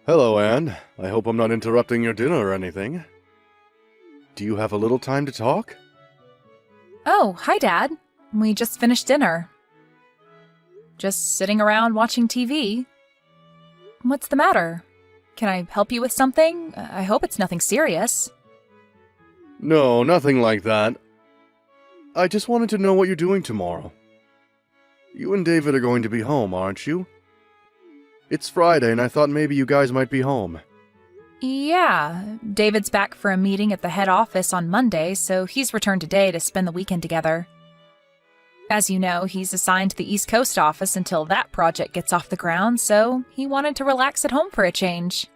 Hello, Anne. I hope I'm not interrupting your dinner or anything. Do you have a little time to talk? Oh, hi, Dad. We just finished dinner. Just sitting around watching TV. What's the matter? Can I help you with something? I hope it's nothing serious. No, nothing like that. I just wanted to know what you're doing tomorrow. You and David are going to be home, aren't you? It's Friday, and I thought maybe you guys might be home. Yeah, David's back for a meeting at the head office on Monday, so he's returned today to spend the weekend together. As you know, he's assigned to the East Coast office until that project gets off the ground, so he wanted to relax at home for a change.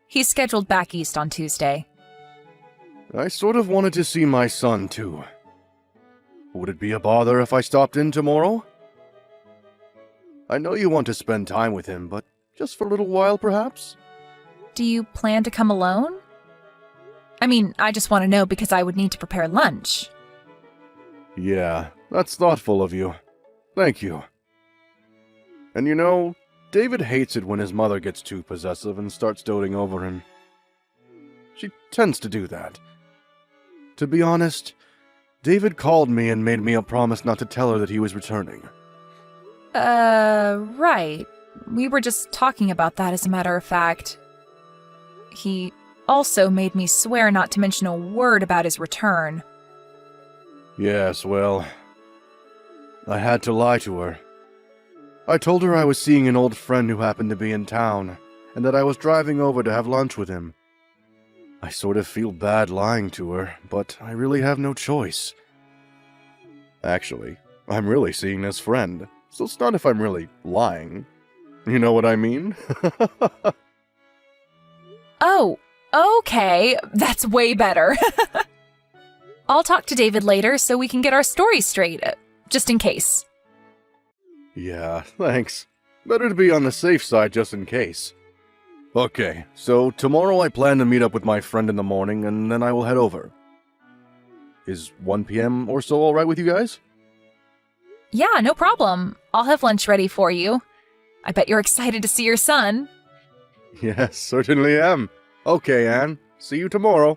He's scheduled back east on Tuesday. I sort of wanted to see my son, too. Would it be a bother if I stopped in tomorrow? I know you want to spend time with him, but just for a little while, perhaps? Do you plan to come alone? I mean, I just want to know because I would need to prepare lunch. Yeah, that's thoughtful of you. Thank you. And you know, David hates it when his mother gets too possessive and starts doting over him. She tends to do that. To be honest, David called me and made me a promise not to tell her that he was returning. Right. We were just talking about that, as a matter of fact. He also made me swear not to mention a word about his return. Yes, well, I had to lie to her. I told her I was seeing an old friend who happened to be in town, and that I was driving over to have lunch with him. I sort of feel bad lying to her, but I really have no choice. Actually, I'm really seeing this friend, so it's not if I'm really lying. You know what I mean? Oh, okay. That's way better. I'll talk to David later so we can get our story straight, just in case. Yeah, thanks. Better to be on the safe side just in case. Okay, so tomorrow I plan to meet up with my friend in the morning, and then I will head over. Is 1 p.m. or so alright with you guys? Yeah, no problem. I'll have lunch ready for you. I bet you're excited to see your son. Yes, certainly am. Okay, Anne. See you tomorrow.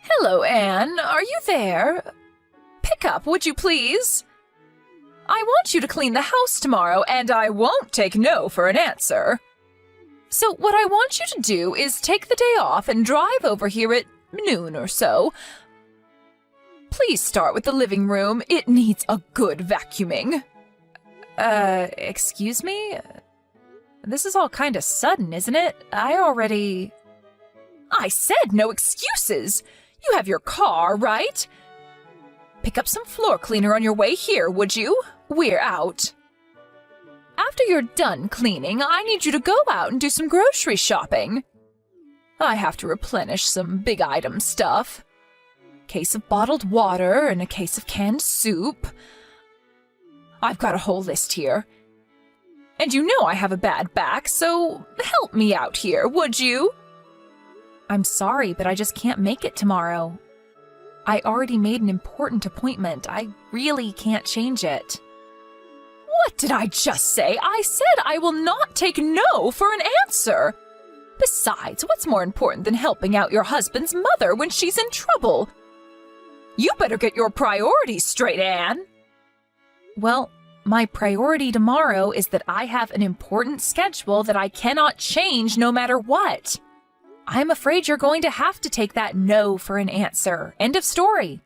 Hello, Anne. Are you there? Pick up, would you please? I want you to clean the house tomorrow, and I won't take no for an answer. So what I want you to do is take the day off and drive over here at noon or so. Please start with the living room. It needs a good vacuuming. Excuse me? This is all kind of sudden, isn't it? I said no excuses! You have your car, right? Pick up some floor cleaner on your way here, would you? We're out. After you're done cleaning, I need you to go out and do some grocery shopping. I have to replenish some big item stuff. Case of bottled water and a case of canned soup. I've got a whole list here. And you know I have a bad back, so help me out here, would you? I'm sorry, but I just can't make it tomorrow. I already made an important appointment. I really can't change it. What did I just say? I said I will not take no for an answer. Besides, what's more important than helping out your husband's mother when she's in trouble? You better get your priorities straight, Anne. Well, my priority tomorrow is that I have an important schedule that I cannot change no matter what. I'm afraid you're going to have to take that no for an answer. End of story.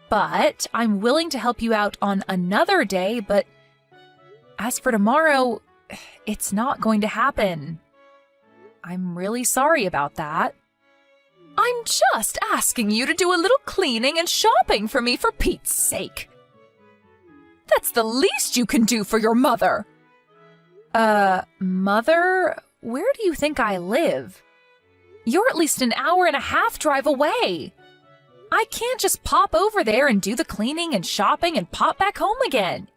But I'm willing to help you out on another day, but as for tomorrow, it's not going to happen. I'm really sorry about that. I'm just asking you to do a little cleaning and shopping for me, for Pete's sake. That's the least you can do for your mother. Mother? Where do you think I live? You're at least an hour and a half drive away. I can't just pop over there and do the cleaning and shopping and pop back home again.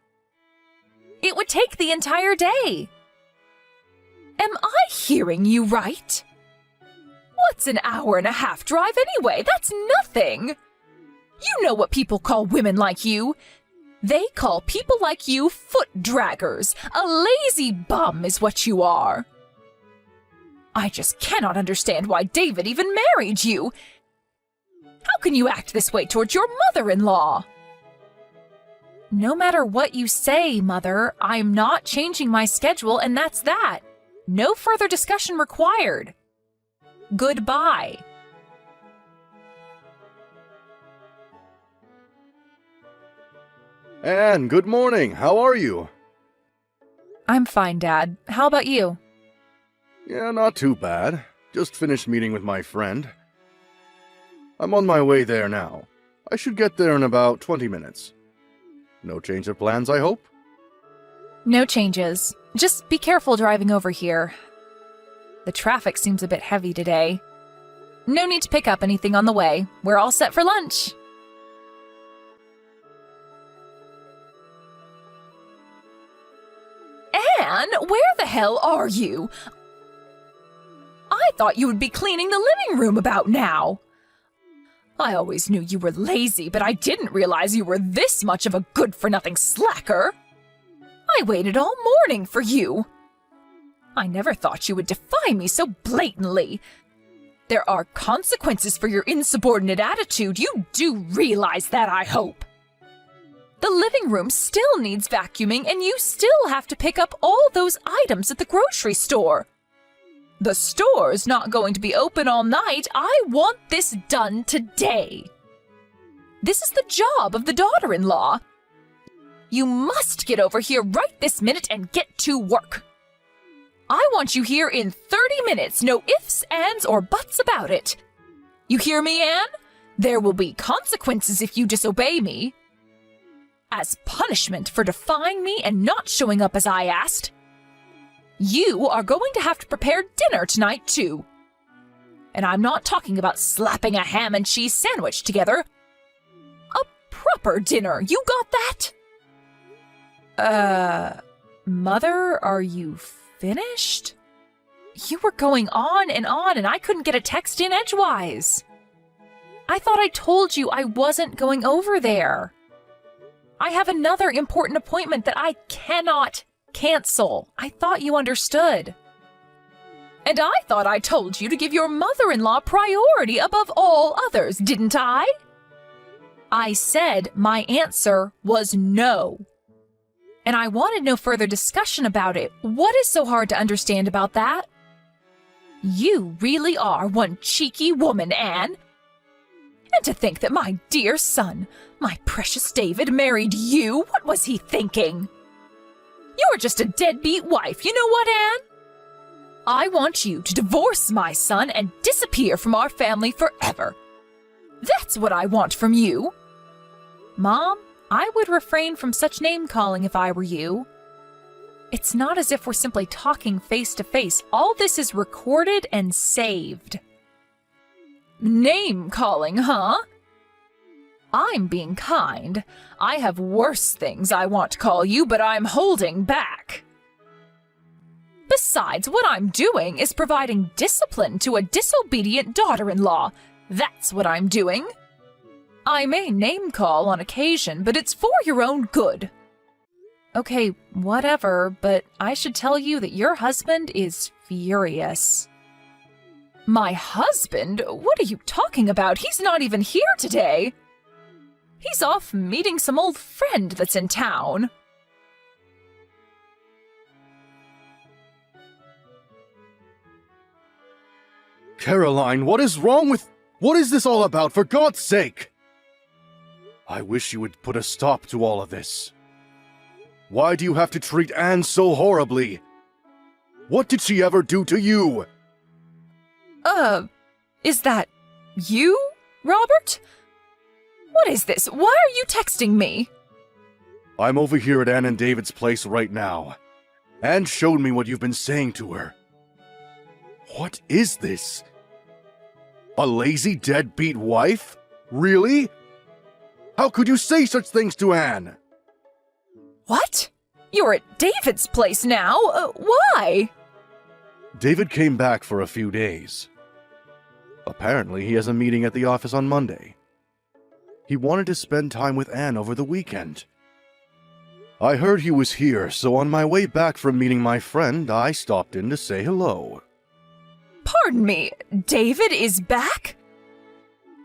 It would take the entire day. Am I hearing you right? What's an hour and a half drive anyway? That's nothing. You know what people call women like you. They call people like you foot draggers. A lazy bum is what you are. I just cannot understand why David even married you. How can you act this way towards your mother-in-law? No matter what you say, Mother, I'm not changing my schedule, and that's that. No further discussion required. Goodbye. Anne, good morning. How are you? I'm fine, Dad. How about you? Yeah, not too bad. Just finished meeting with my friend. I'm on my way there now. I should get there in about 20 minutes. No change of plans, I hope? No changes. Just be careful driving over here. The traffic seems a bit heavy today. No need to pick up anything on the way. We're all set for lunch. Anne, where the hell are you? I thought you would be cleaning the living room about now. I always knew you were lazy, but I didn't realize you were this much of a good-for-nothing slacker. I waited all morning for you. I never thought you would defy me so blatantly. There are consequences for your insubordinate attitude. You do realize that, I hope. The living room still needs vacuuming, and you still have to pick up all those items at the grocery store. The store's not going to be open all night. I want this done today. This is the job of the daughter-in-law. You must get over here right this minute and get to work. I want you here in 30 minutes. No ifs, ands, or buts about it. You hear me, Anne? There will be consequences if you disobey me. As punishment for defying me and not showing up as I asked, you are going to have to prepare dinner tonight, too. And I'm not talking about slapping a ham and cheese sandwich together. A proper dinner, you got that? Mother, are you finished? You were going on, and I couldn't get a text in edgewise. I thought I told you I wasn't going over there. I have another important appointment that I cannot cancel. I thought you understood. And I thought I told you to give your mother-in-law priority above all others, didn't I? I said my answer was no. And I wanted no further discussion about it. What is so hard to understand about that? You really are one cheeky woman, Anne. And to think that my dear son, my precious David, married you, what was he thinking? You're just a deadbeat wife, you know what, Anne? I want you to divorce my son and disappear from our family forever. That's what I want from you. Mom, I would refrain from such name-calling if I were you. It's not as if we're simply talking face-to-face. All this is recorded and saved. Name-calling, huh? I'm being kind. I have worse things I want to call you, but I'm holding back. Besides, what I'm doing is providing discipline to a disobedient daughter-in-law. That's what I'm doing. I may name-call on occasion, but it's for your own good. Okay, whatever, but I should tell you that your husband is furious. My husband? What are you talking about? He's not even here today. He's off meeting some old friend that's in town. Caroline, what is wrong with... What is this all about, for God's sake? I wish you would put a stop to all of this. Why do you have to treat Anne so horribly? What did she ever do to you? Is that you, Robert? What is this? Why are you texting me? I'm over here at Anne and David's place right now. Anne showed me what you've been saying to her. What is this? A lazy, deadbeat wife? Really? How could you say such things to Anne? What? You're at David's place now? Why? David came back for a few days. Apparently, he has a meeting at the office on Monday. He wanted to spend time with Anne over the weekend. I heard he was here, so on my way back from meeting my friend, I stopped in to say hello. Pardon me, David is back?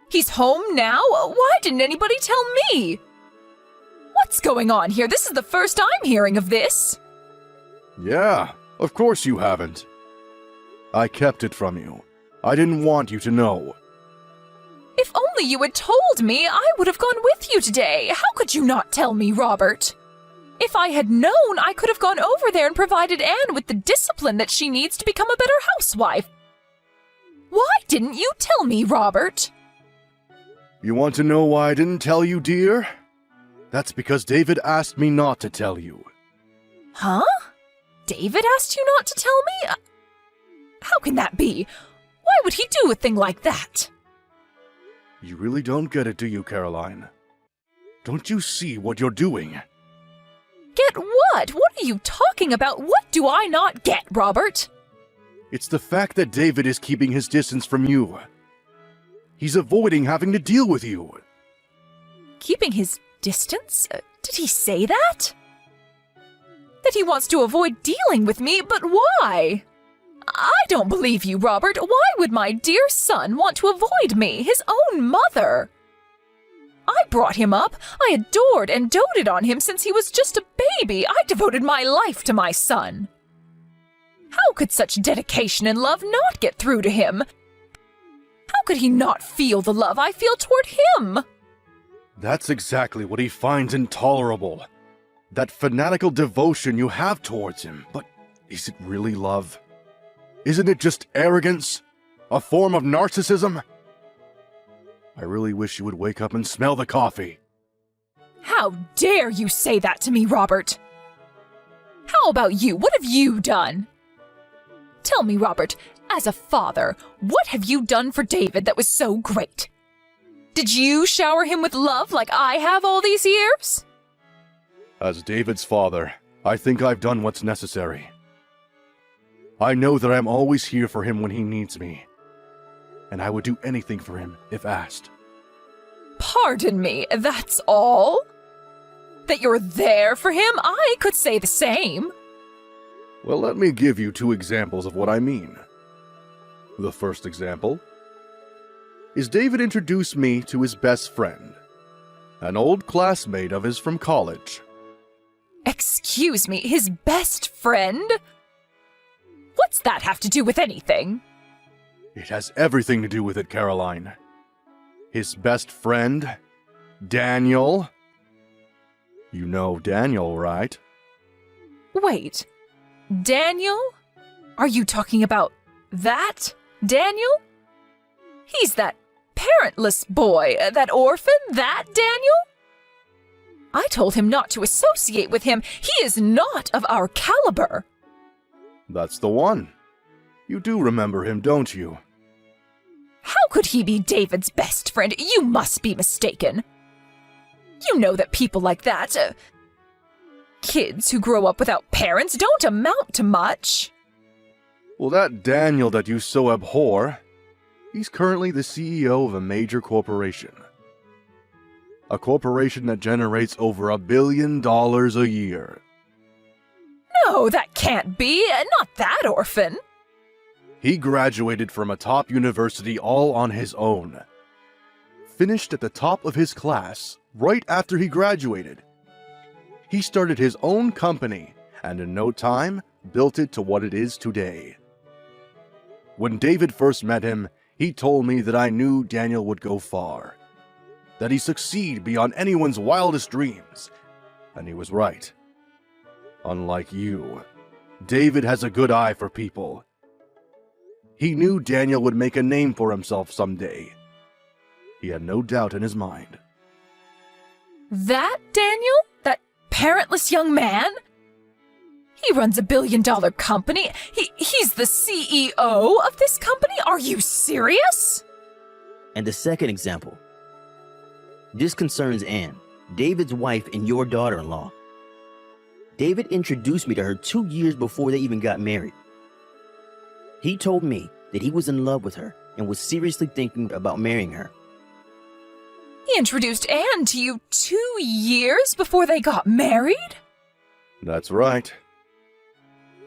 He's home now? Why didn't anybody tell me? What's going on here? This is the first I'm hearing of this. Yeah, of course you haven't. I kept it from you. I didn't want you to know. If only you had told me, I would have gone with you today. How could you not tell me, Robert? If I had known, I could have gone over there and provided Anne with the discipline that she needs to become a better housewife. Why didn't you tell me, Robert? You want to know why I didn't tell you, dear? That's because David asked me not to tell you. Huh? David asked you not to tell me? How can that be? Why would he do a thing like that? You really don't get it, do you, Caroline? Don't you see what you're doing? Get what? What are you talking about? What do I not get, Robert? It's the fact that David is keeping his distance from you. He's avoiding having to deal with you. Keeping his distance? Did he say that? That he wants to avoid dealing with me, but why? I don't believe you, Robert. Why would my dear son want to avoid me, his own mother? I brought him up. I adored and doted on him since he was just a baby. I devoted my life to my son. How could such dedication and love not get through to him? How could he not feel the love I feel toward him? That's exactly what he finds intolerable. That fanatical devotion you have towards him. But is it really love? Isn't it just arrogance? A form of narcissism? I really wish you would wake up and smell the coffee. How dare you say that to me, Robert? How about you? What have you done? Tell me, Robert, as a father, what have you done for David that was so great? Did you shower him with love like I have all these years? As David's father, I think I've done what's necessary. I know that I'm always here for him when he needs me, and I would do anything for him if asked. Pardon me, that's all? That you're there for him? I could say the same. Well, let me give you 2 examples of what I mean. The first example is David introduced me to his best friend, an old classmate of his from college. Excuse me, his best friend? What's that have to do with anything? It has everything to do with it, Caroline. His best friend, Daniel. You know Daniel, right? Wait, Daniel? Are you talking about that Daniel? He's that parentless boy, that orphan, that Daniel? I told him not to associate with him. He is not of our caliber. That's the one. You do remember him, don't you? How could he be David's best friend? You must be mistaken. You know that people like that, kids who grow up without parents, don't amount to much. Well, that Daniel that you so abhor, he's currently the CEO of a major corporation. A corporation that generates over $1 billion a year. No, that can't be. Not that orphan. He graduated from a top university all on his own. Finished at the top of his class right after he graduated. He started his own company and in no time built it to what it is today. When David first met him, he told me that I knew Daniel would go far, that he'd succeed beyond anyone's wildest dreams, and he was right. Unlike you, David has a good eye for people. He knew Daniel would make a name for himself someday. He had no doubt in his mind. That Daniel? That parentless young man? He runs $1 billion company. He's the CEO of this company? Are you serious? And the second example. This concerns Anne, David's wife and your daughter-in-law. David introduced me to her 2 years before they even got married. He told me that he was in love with her and was seriously thinking about marrying her. He introduced Anne to you 2 years before they got married? That's right.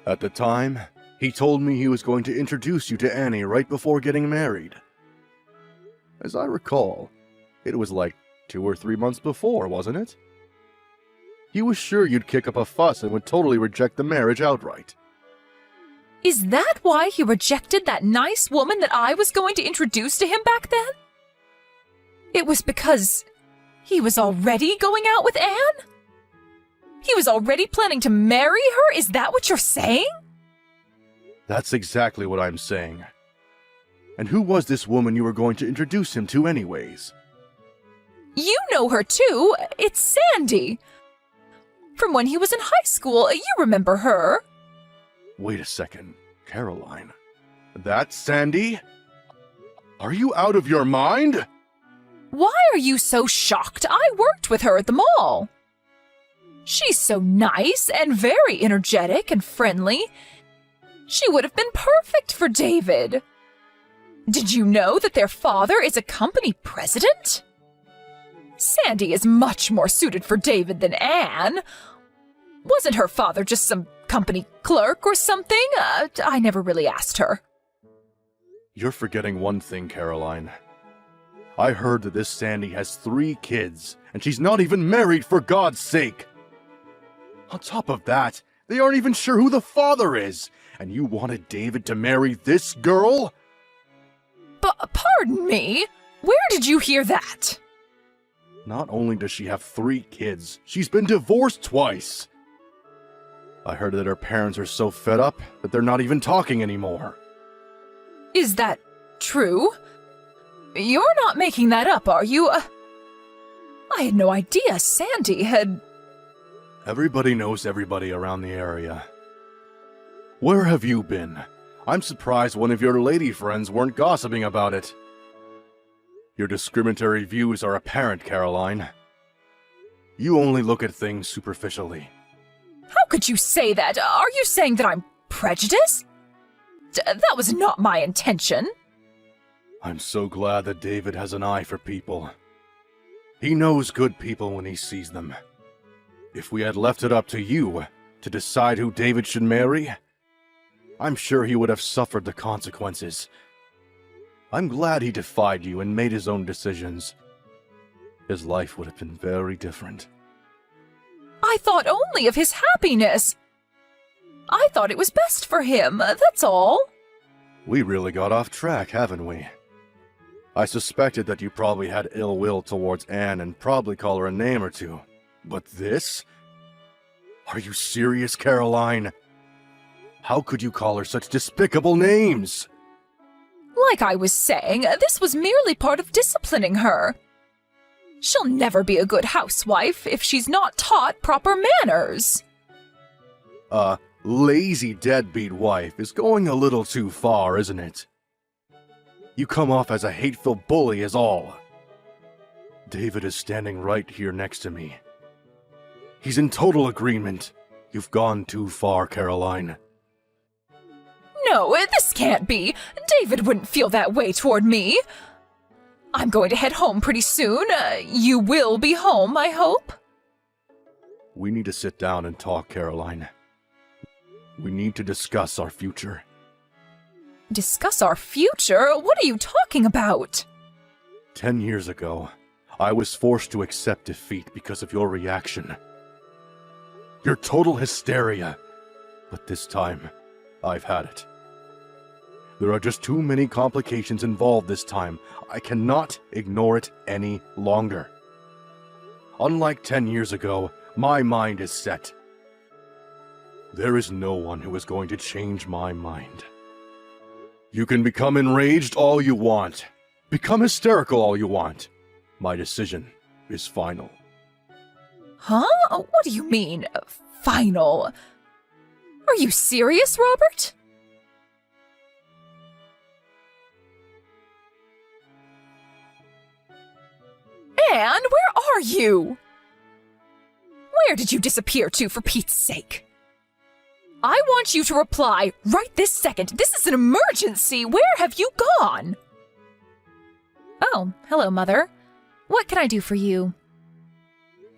At the time, he told me he was going to introduce you to Annie right before getting married. As I recall, it was like 2 or 3 months before, wasn't it? He was sure you'd kick up a fuss and would totally reject the marriage outright. Is that why he rejected that nice woman that I was going to introduce to him back then? It was because he was already going out with Anne? He was already planning to marry her? Is that what you're saying? That's exactly what I'm saying. And who was this woman you were going to introduce him to anyways? You know her too. It's Sandy. From when he was in high school, you remember her. Wait a second, Caroline. That's Sandy? Are you out of your mind? Why are you so shocked? I worked with her at the mall. She's so nice and very energetic and friendly. She would have been perfect for David. Did you know that their father is a company president? Sandy is much more suited for David than Anne. Wasn't her father just some company clerk or something? I never really asked her. You're forgetting one thing, Caroline. I heard that this Sandy has 3 kids, and she's not even married, for God's sake! On top of that, they aren't even sure who the father is, and you wanted David to marry this girl? But pardon me? Where did you hear that? Not only does she have 3 kids, she's been divorced twice. I heard that her parents are so fed up that they're not even talking anymore. Is that true? You're not making that up, are you? I had no idea Sandy had... Everybody knows everybody around the area. Where have you been? I'm surprised one of your lady friends weren't gossiping about it. Your discriminatory views are apparent, Caroline. You only look at things superficially. How could you say that? Are you saying that I'm prejudiced? That was not my intention. I'm so glad that David has an eye for people. He knows good people when he sees them. If we had left it up to you to decide who David should marry, I'm sure he would have suffered the consequences. I'm glad he defied you and made his own decisions. His life would have been very different. I thought only of his happiness. I thought it was best for him, that's all. We really got off track, haven't we? I suspected that you probably had ill will towards Anne and probably call her a name or two. But this? Are you serious, Caroline? How could you call her such despicable names? Like I was saying, this was merely part of disciplining her. She'll never be a good housewife if she's not taught proper manners. A lazy deadbeat wife is going a little too far, isn't it? You come off as a hateful bully is all. David is standing right here next to me. He's in total agreement. You've gone too far, Caroline. No, this can't be. David wouldn't feel that way toward me. I'm going to head home pretty soon. You will be home, I hope. We need to sit down and talk, Caroline. We need to discuss our future. Discuss our future? What are you talking about? 10 years ago, I was forced to accept defeat because of your reaction. Your total hysteria. But this time, I've had it. There are just too many complications involved this time. I cannot ignore it any longer. Unlike 10 years ago, my mind is set. There is no one who is going to change my mind. You can become enraged all you want. Become hysterical all you want. My decision is final. Huh? What do you mean, final? Are you serious, Robert? Anne, where are you? Where did you disappear to, for Pete's sake? I want you to reply right this second. This is an emergency. Where have you gone? Oh, hello, Mother. What can I do for you?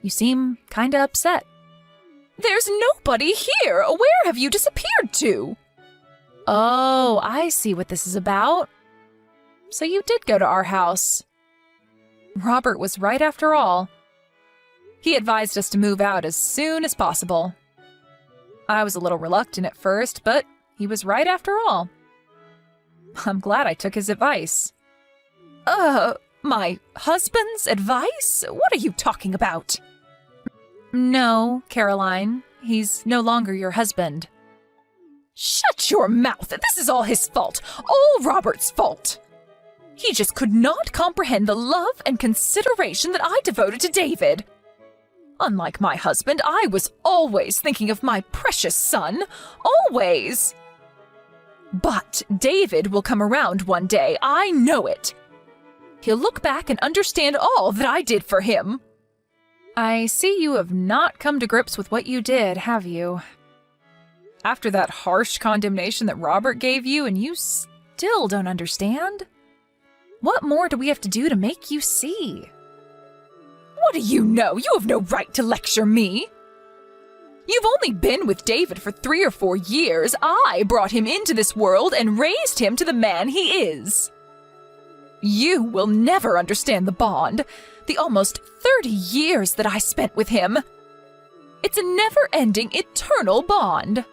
You seem kinda upset. There's nobody here! Where have you disappeared to? Oh, I see what this is about. So you did go to our house. Robert was right after all. He advised us to move out as soon as possible. I was a little reluctant at first, but he was right after all. I'm glad I took his advice. My husband's advice? What are you talking about? No, Caroline. He's no longer your husband. Shut your mouth! This is all his fault. All Robert's fault. He just could not comprehend the love and consideration that I devoted to David. Unlike my husband, I was always thinking of my precious son. Always. But David will come around one day. I know it. He'll look back and understand all that I did for him. I see you have not come to grips with what you did, have you? After that harsh condemnation that Robert gave you, and you still don't understand? What more do we have to do to make you see? What do you know? You have no right to lecture me. You've only been with David for 3 or 4 years. I brought him into this world and raised him to the man he is. You will never understand the bond, the almost 30 years that I spent with him. It's a never-ending, eternal bond.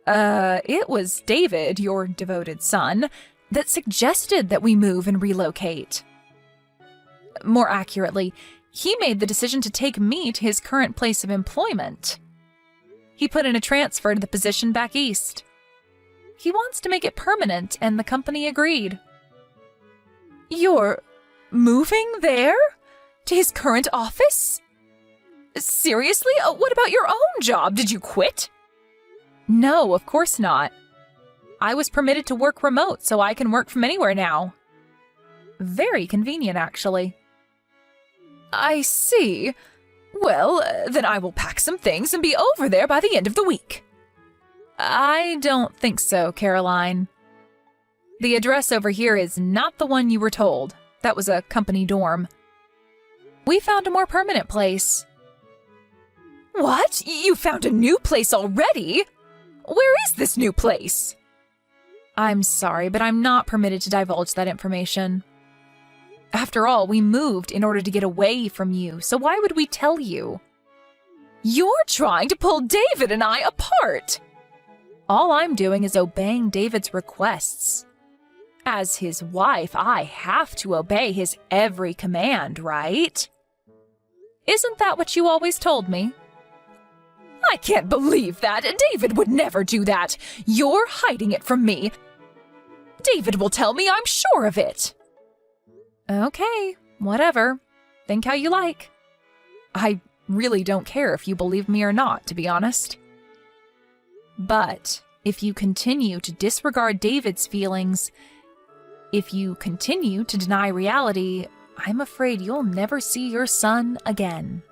It was David, your devoted son, that suggested that we move and relocate. More accurately, he made the decision to take me to his current place of employment. He put in a transfer to the position back east. He wants to make it permanent, and the company agreed. You're moving there? To his current office? Seriously? What about your own job? Did you quit? No, of course not. I was permitted to work remote, so I can work from anywhere now. Very convenient, actually. I see. Well, then I will pack some things and be over there by the end of the week. I don't think so, Caroline. The address over here is not the one you were told. That was a company dorm. We found a more permanent place. What? You found a new place already? Where is this new place? I'm sorry, but I'm not permitted to divulge that information. After all, we moved in order to get away from you, so why would we tell you? You're trying to pull David and I apart! All I'm doing is obeying David's requests. As his wife, I have to obey his every command, right? Isn't that what you always told me? I can't believe that! David would never do that! You're hiding it from me! David will tell me, I'm sure of it! Okay, whatever. Think how you like. I really don't care if you believe me or not, to be honest. But if you continue to disregard David's feelings, if you continue to deny reality, I'm afraid you'll never see your son again.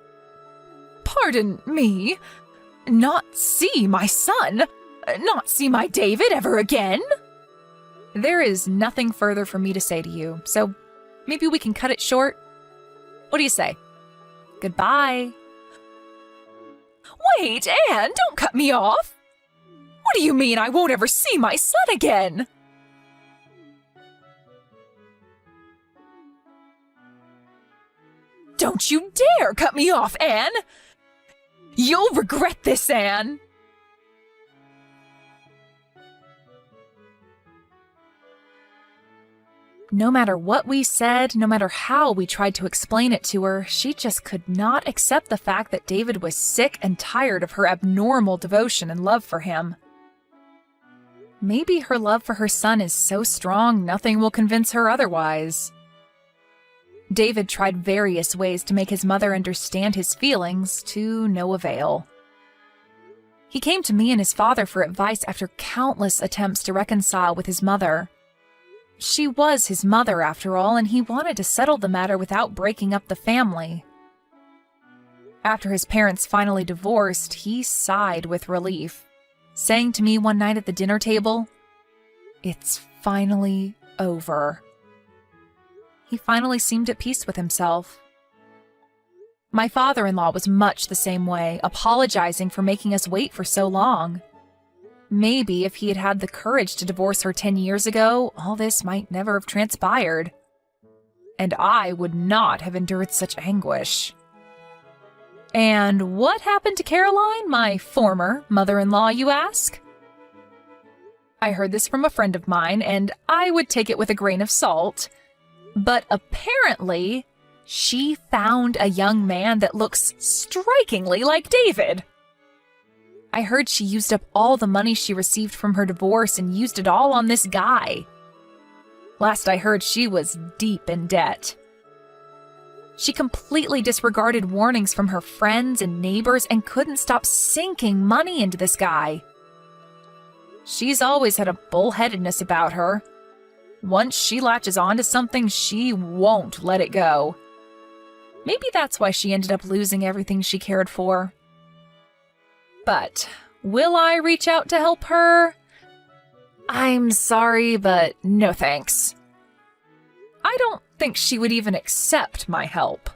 Pardon me? Not see my son? Not see my David ever again? There is nothing further for me to say to you, so maybe we can cut it short? What do you say? Goodbye. Wait, Anne, don't cut me off! What do you mean I won't ever see my son again? Don't you dare cut me off, Anne! You'll regret this, Anne! No matter what we said, no matter how we tried to explain it to her, she just could not accept the fact that David was sick and tired of her abnormal devotion and love for him. Maybe her love for her son is so strong nothing will convince her otherwise. David tried various ways to make his mother understand his feelings, to no avail. He came to me and his father for advice after countless attempts to reconcile with his mother. She was his mother, after all, and he wanted to settle the matter without breaking up the family. After his parents finally divorced, he sighed with relief, saying to me one night at the dinner table, "It's finally over." he finally seemed at peace with himself. My father-in-law was much the same way, apologizing for making us wait for so long. Maybe if he had had the courage to divorce her 10 years ago, all this might never have transpired. And I would not have endured such anguish. And what happened to Caroline, my former mother-in-law, you ask? I heard this from a friend of mine, and I would take it with a grain of salt. But apparently, she found a young man that looks strikingly like David. I heard she used up all the money she received from her divorce and used it all on this guy. Last I heard, she was deep in debt. She completely disregarded warnings from her friends and neighbors and couldn't stop sinking money into this guy. She's always had a bullheadedness about her. Once she latches onto something, she won't let it go. Maybe that's why she ended up losing everything she cared for. But will I reach out to help her? I'm sorry, but no thanks. I don't think she would even accept my help.